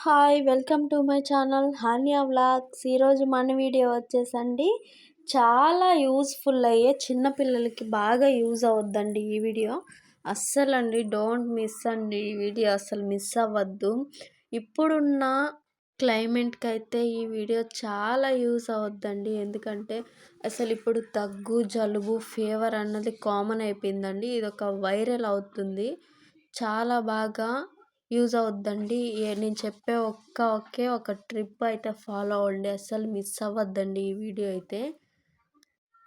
Hi! Welcome to my channel Hanya vlogs. ఈరోజు మన video వచ్చేసండి చాలా యూజ్‌ఫుల్ అయ్యే చిన్న పిల్లలకి బాగా యూజ్ అవుద్దండి ఈ వీడియో. అస్సలండి డోంట్ మిస్ అండి ఈ వీడియో అస్సలు మిస్ అవ్వద్దు. ఇప్పుడున్న క్లైమేట్‌కైతే ఈ వీడియో చాలా యూజ్ అవుద్దండి. ఎందుకంటే అసలు ఇప్పుడు దగ్గు, జలుబు, ఫీవర్ అన్నది కామన్ అయిపోయిందండి. ఇదొక వైరల్ అవుతుంది. చాలా బాగా యూజ్ అవుద్దండి. నేను చెప్పే ఒకే ఒక ట్రిప్ అయితే ఫాలో అవ్వండి. అస్సలు మిస్ అవ్వద్దండి ఈ వీడియో అయితే.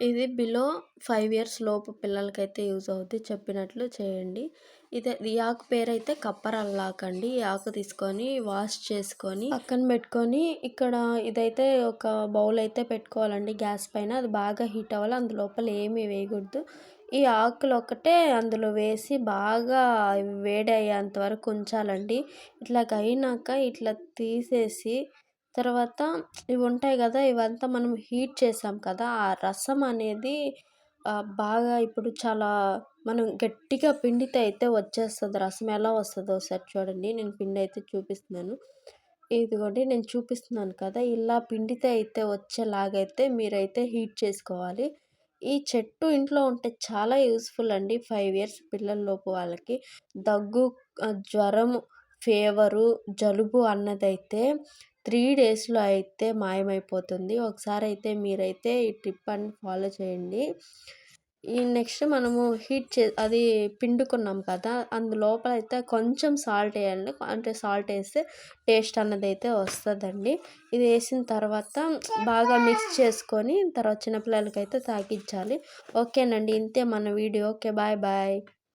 ఇది బిలో 5 ఇయర్స్ లోపు పిల్లలకైతే యూజ్ అవుద్ది. చెప్పినట్లు చేయండి. ఈ ఆకు పేరైతే కప్పరల్లాకండి. ఈ ఆకు తీసుకొని వాష్ చేసుకొని పక్కన పెట్టుకొని ఇక్కడ ఇదైతే ఒక బౌల్ అయితే పెట్టుకోవాలండి గ్యాస్ పైన. అది బాగా హీట్ అవ్వాలి. అందులోపల ఏమీ వేయకూడదు. ఈ ఆకులు ఒకటే అందులో వేసి బాగా వేడయ్యేంత వరకు ఉంచాలండి. ఇట్లాగ అయినాక ఇట్లా తీసేసి తర్వాత ఇవి ఉంటాయి కదా, ఇవంతా మనం హీట్ చేసాం కదా, ఆ రసం అనేది బాగా ఇప్పుడు చాలా మనం గట్టిగా పిండితే అయితే వచ్చేస్తుంది. రసం ఎలా వస్తుందో ఒకసారి చూడండి. నేను పిండి అయితే చూపిస్తున్నాను. ఇదిగోండి నేను చూపిస్తున్నాను కదా, ఇలా పిండితే అయితే వచ్చేలాగైతే మీరైతే హీట్ చేసుకోవాలి. ఈ చెట్టు ఇంట్లో ఉంటే చాలా యూస్ఫుల్ అండి. 5 ఇయర్స్ పిల్లల్లోపు వాళ్ళకి దగ్గు, జ్వరం, ఫీవరు, జలుబు అన్నదైతే 3 డేస్‌లో అయితే మాయమైపోతుంది. ఒకసారి అయితే మీరైతే ఈ టిప్ అని ఫాలో చేయండి. ఈ నెక్స్ట్ మనము అది పిండుకున్నాం కదా, అందులోపల అయితే కొంచెం సాల్ట్ వేయాలి. అంటే సాల్ట్ వేస్తే టేస్ట్ అన్నదైతే వస్తుందండి. ఇది వేసిన తర్వాత బాగా మిక్స్ చేసుకొని తర్వాత చిన్నపిల్లలకైతే తాగించాలి. ఓకేనండి, ఇంతే మన వీడియో. Okay, bye bye.